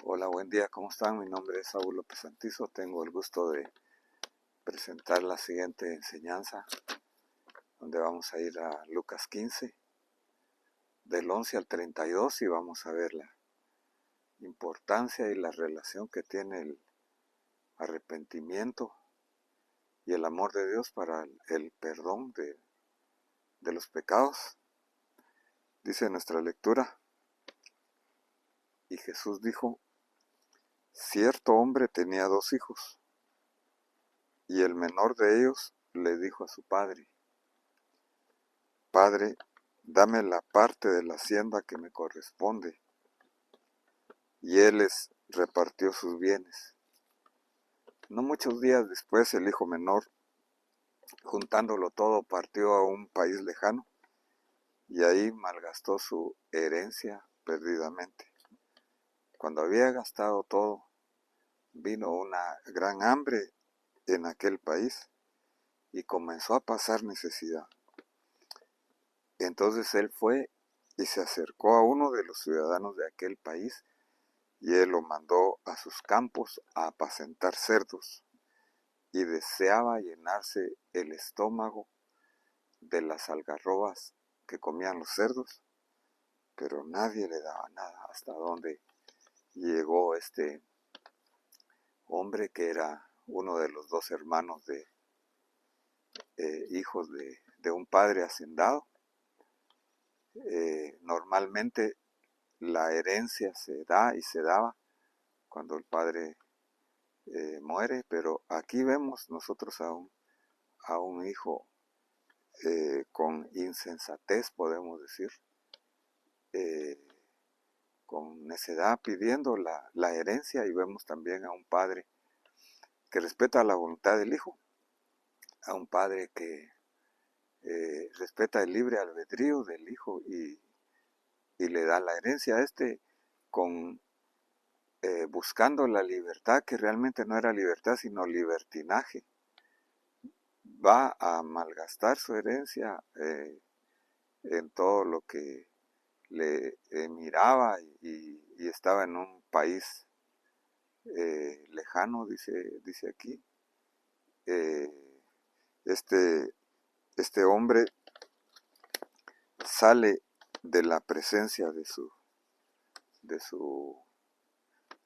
Hola, buen día, ¿cómo están? Mi nombre es Saúl López Santizo. Tengo el gusto de presentar la siguiente enseñanza, donde vamos a ir a Lucas 15, del 11 al 32, y vamos a ver la importancia y la relación que tiene el arrepentimiento y el amor de Dios para el perdón de los pecados. Dice nuestra lectura: y Jesús dijo: cierto hombre tenía 2 hijos, y el menor de ellos le dijo a su padre: Padre, dame la parte de la hacienda que me corresponde. Y él les repartió sus bienes. No muchos días después, el hijo menor, juntándolo todo, partió a un país lejano y ahí malgastó su herencia perdidamente. Cuando había gastado todo, vino una gran hambre en aquel país y comenzó a pasar necesidad. Entonces él fue y se acercó a uno de los ciudadanos de aquel país, y él lo mandó a sus campos a apacentar cerdos, y deseaba llenarse el estómago de las algarrobas que comían los cerdos, pero nadie le daba nada. Hasta donde llegó este hombre, que era uno de los 2 hermanos de hijos de un padre hacendado. Normalmente la herencia se da y se daba cuando el padre muere, pero aquí vemos nosotros a un hijo con insensatez, podemos decir, con necedad, pidiendo la herencia. Y vemos también a un padre que respeta la voluntad del hijo, a un padre que respeta el libre albedrío del hijo y le da la herencia a con buscando la libertad, que realmente no era libertad sino libertinaje. Va a malgastar su herencia en todo lo que le miraba, y estaba en un país lejano, dice aquí. Eh, este hombre sale de la presencia de su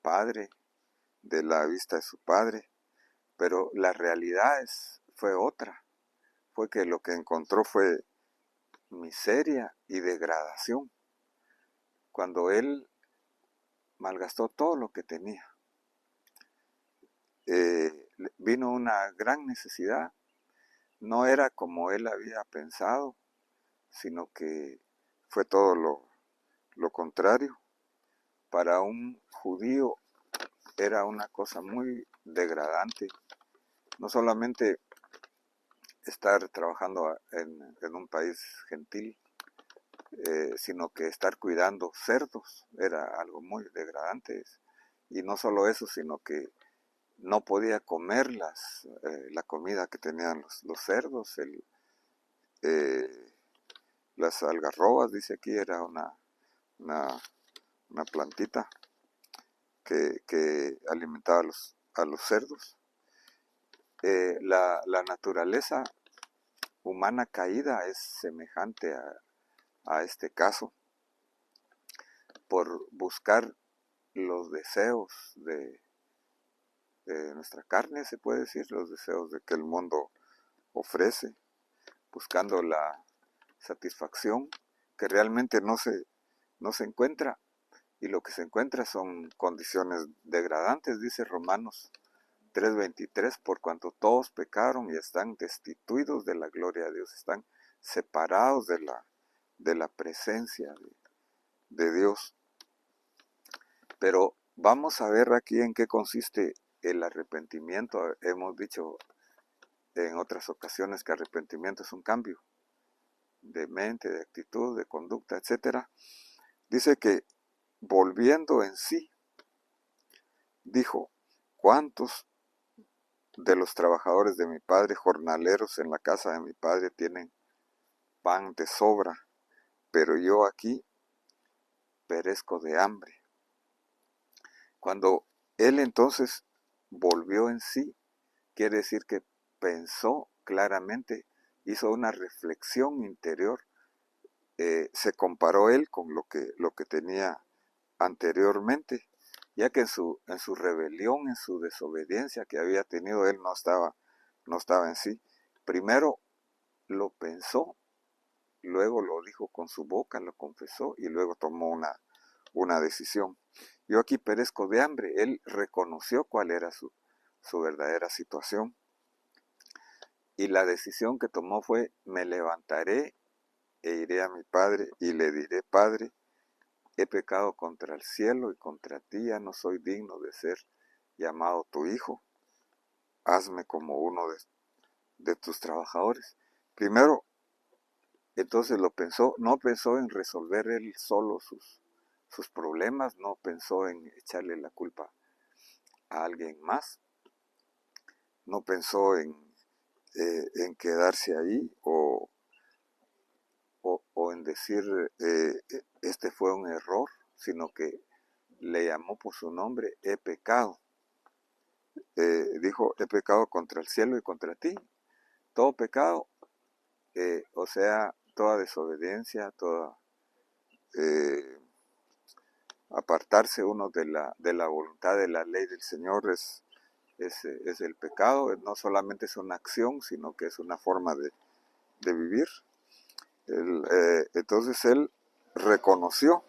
padre, de la vista de su padre, pero la realidad fue otra. Fue que lo que encontró fue miseria y degradación, cuando él malgastó todo lo que tenía. Vino una gran necesidad. No era como él había pensado, sino que fue todo lo contrario. Para un judío era una cosa muy degradante, no solamente estar trabajando en un país gentil, sino que estar cuidando cerdos era algo muy degradante. Y no solo eso, sino que no podía comer la comida que tenían los cerdos. Las algarrobas, dice aquí, era una plantita que alimentaba a los cerdos. La naturaleza humana caída es semejante a este caso, por buscar los deseos de nuestra carne, se puede decir, los deseos de que el mundo ofrece, buscando la satisfacción que realmente no se encuentra, y lo que se encuentra son condiciones degradantes. Dice Romanos 3:23: por cuanto todos pecaron y están destituidos de la gloria de Dios, están separados de la presencia de Dios. Pero vamos a ver aquí en qué consiste el arrepentimiento. Hemos dicho en otras ocasiones que arrepentimiento es un cambio de mente, de actitud, de conducta, etc. Dice que, volviendo en sí, dijo: ¿cuántos de los trabajadores de mi padre, jornaleros en la casa de mi padre, tienen pan de sobra, pero yo aquí perezco de hambre? Cuando él entonces volvió en sí, quiere decir que pensó claramente, hizo una reflexión interior, se comparó él con lo que tenía anteriormente, ya que en su rebelión, en su desobediencia que había tenido, él no estaba en sí. Primero lo pensó, luego lo dijo con su boca, lo confesó y luego tomó una decisión. Yo aquí perezco de hambre. Él reconoció cuál era su verdadera situación. Y la decisión que tomó fue: me levantaré e iré a mi padre y le diré: Padre, he pecado contra el cielo y contra ti, ya no soy digno de ser llamado tu hijo. Hazme como uno de tus trabajadores. Primero, entonces lo pensó, no pensó en resolver él solo sus problemas, no pensó en echarle la culpa a alguien más, no pensó en quedarse ahí o en decir este fue un error, sino que le llamó por su nombre: he pecado. Dijo: he pecado contra el cielo y contra ti. Todo pecado, o sea, toda desobediencia, toda apartarse uno de la voluntad de la ley del Señor es el pecado. No solamente es una acción, sino que es una forma de vivir. Entonces él reconoció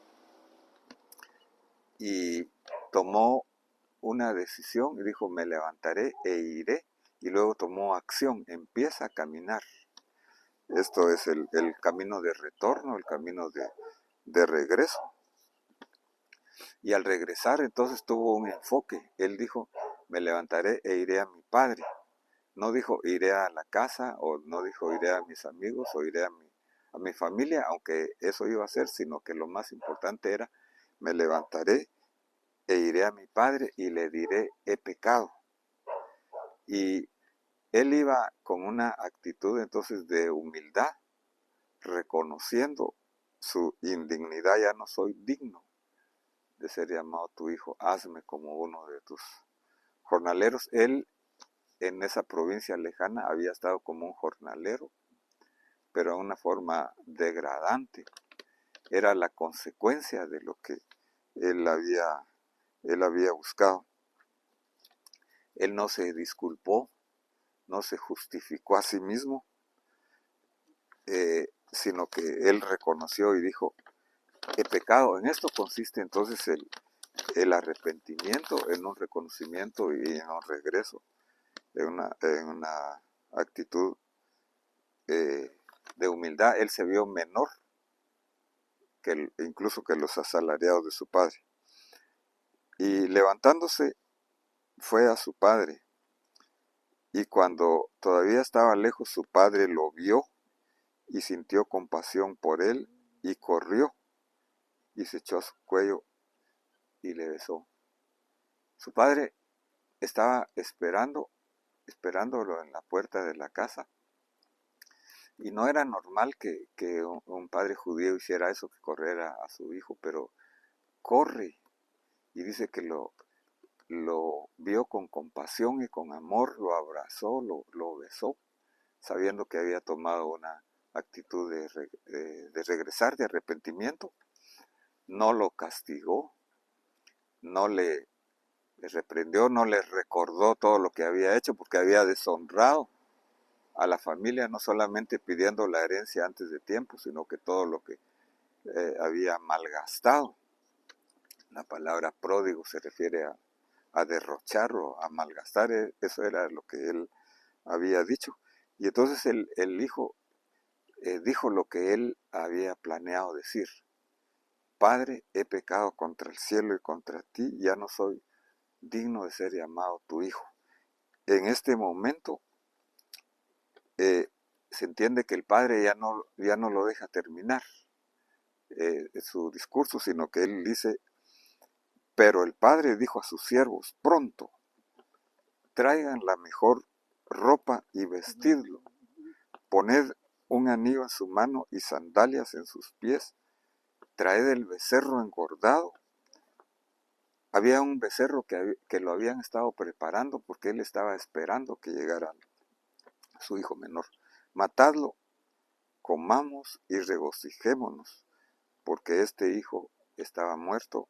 y tomó una decisión y dijo: me levantaré e iré. Y luego tomó acción, empieza a caminar. Esto es el camino de retorno, el camino de regreso. Y al regresar entonces tuvo un enfoque. Él dijo: me levantaré e iré a mi padre. No dijo: iré a la casa, o no dijo: iré a mis amigos, o iré a mi familia, aunque eso iba a ser, sino que lo más importante era: me levantaré e iré a mi padre y le diré: he pecado. Y él iba con una actitud entonces de humildad, reconociendo su indignidad: ya no soy digno de ser llamado tu hijo, hazme como uno de tus jornaleros. Él en esa provincia lejana había estado como un jornalero, pero de una forma degradante. Era la consecuencia de lo que él había buscado. Él no se disculpó, no se justificó a sí mismo, sino que él reconoció y dijo: he pecado. En esto consiste entonces el arrepentimiento, en un reconocimiento y en un regreso, en una actitud de humildad. Él se vio menor incluso que los asalariados de su padre. Y levantándose fue a su padre. Y cuando todavía estaba lejos, su padre lo vio y sintió compasión por él y corrió y se echó a su cuello y le besó. Su padre estaba esperándolo en la puerta de la casa. Y no era normal que un padre judío hiciera eso, que corriera a su hijo, pero corre. Y dice que lo vio con compasión y con amor, lo abrazó, lo besó, sabiendo que había tomado una actitud de regresar, de arrepentimiento. No lo castigó, no le reprendió, no le recordó todo lo que había hecho, porque había deshonrado a la familia, no solamente pidiendo la herencia antes de tiempo, sino que todo lo que había malgastado. La palabra pródigo se refiere a derrochar o a malgastar. Eso era lo que él había dicho. Y entonces el hijo dijo lo que él había planeado decir: Padre, he pecado contra el cielo y contra ti, ya no soy digno de ser llamado tu hijo. En este momento se entiende que el padre ya no lo deja terminar su discurso, sino que él dice: pero el padre dijo a sus siervos: pronto, traigan la mejor ropa y vestidlo, poned un anillo en su mano y sandalias en sus pies, traed el becerro engordado había un becerro que lo habían estado preparando porque él estaba esperando que llegara su hijo menor. Matadlo, comamos y regocijémonos, porque este hijo estaba muerto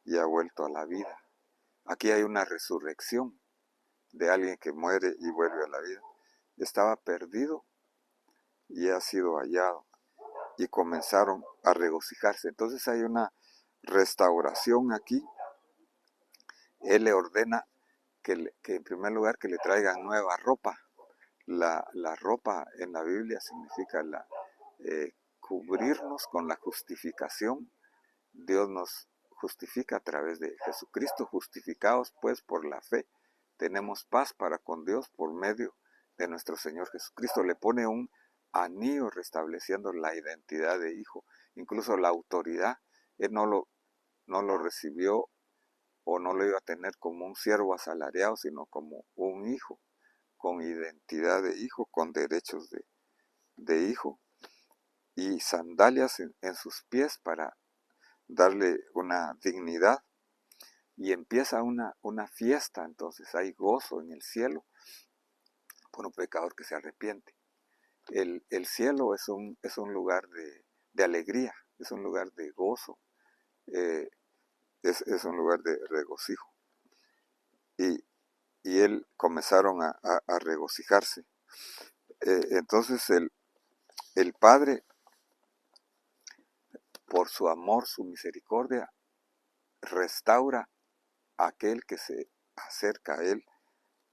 y ha vuelto a la vida. Aquí hay una resurrección de alguien que muere y vuelve a la vida. Estaba perdido y ha sido hallado. Y comenzaron a regocijarse. Entonces hay una restauración aquí. Él le ordena que en primer lugar que le traigan nueva ropa. La ropa en la Biblia significa cubrirnos con la justificación. Dios nos justifica a través de Jesucristo, justificados pues por la fe. Tenemos paz para con Dios por medio de nuestro Señor Jesucristo. Le pone un anillo restableciendo la identidad de hijo, incluso la autoridad. Él no lo recibió o no lo iba a tener como un siervo asalariado, sino como un hijo, con identidad de hijo, con derechos de hijo, y sandalias en sus pies para darle una dignidad. Y empieza una fiesta, entonces hay gozo en el cielo por un pecador que se arrepiente. El cielo es un lugar de alegría, es un lugar de gozo, eh, es un lugar de regocijo. Y él comenzaron a regocijarse. Entonces el Padre, por su amor, su misericordia, restaura a aquel que se acerca a él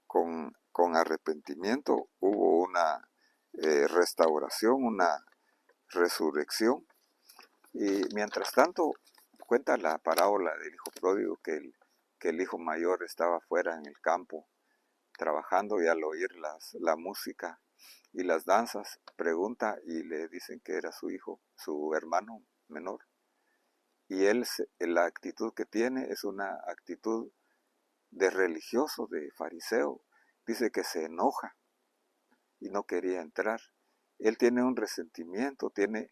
con arrepentimiento. Hubo una restauración, una resurrección. Y mientras tanto, cuenta la parábola del hijo pródigo que el hijo mayor estaba fuera en el campo trabajando, y al oír la música y las danzas, pregunta y le dicen que era su hijo, su hermano menor. Y él, la actitud que tiene es una actitud de religioso, de fariseo. Dice que se enoja y no quería entrar. Él tiene un resentimiento, tiene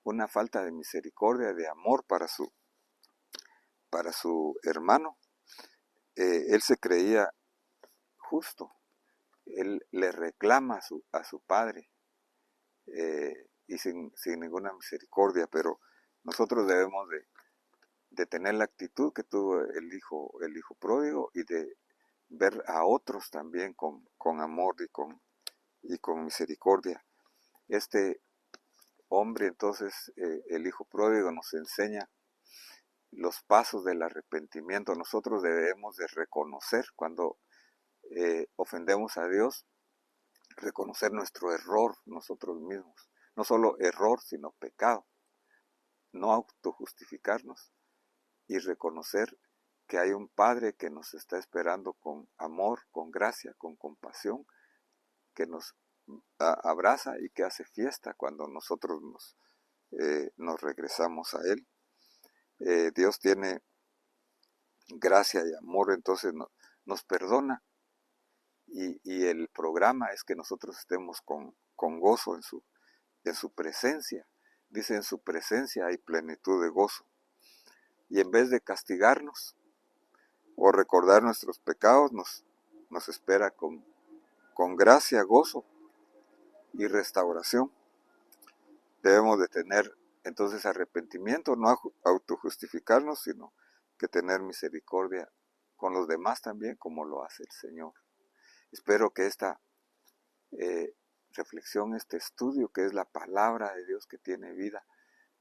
una falta de misericordia, de amor para su hermano. Él se creía justo. Él le reclama a su padre, y sin ninguna misericordia, pero nosotros debemos de tener la actitud que tuvo el hijo pródigo, y de ver a otros también con amor y con misericordia. Este hombre, entonces, el hijo pródigo, nos enseña los pasos del arrepentimiento. Nosotros debemos de reconocer cuando ofendemos a Dios, reconocer nuestro error nosotros mismos. No solo error, sino pecado. No autojustificarnos y reconocer que hay un Padre que nos está esperando con amor, con gracia, con compasión, que nos abraza y que hace fiesta cuando nosotros nos regresamos a Él. Dios tiene gracia y amor, entonces nos perdona, y el programa es que nosotros estemos con gozo en su presencia. Dice, en su presencia hay plenitud de gozo. Y en vez de castigarnos o recordar nuestros pecados, nos espera con gracia, gozo y restauración. Debemos de tener entonces arrepentimiento, no autojustificarnos, sino que tener misericordia con los demás también, como lo hace el Señor. Espero que esta reflexión, este estudio, que es la palabra de Dios que tiene vida,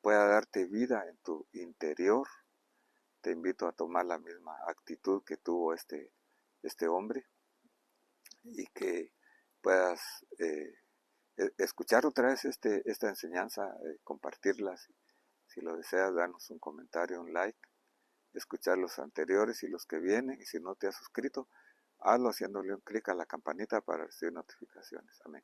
pueda darte vida en tu interior. Te invito a tomar la misma actitud que tuvo este hombre, y que puedas escuchar otra vez esta enseñanza, compartirla. Si lo deseas, danos un comentario, un like, escuchar los anteriores y los que vienen, y si no te has suscrito, hazlo haciéndole un clic a la campanita para recibir notificaciones. Amén.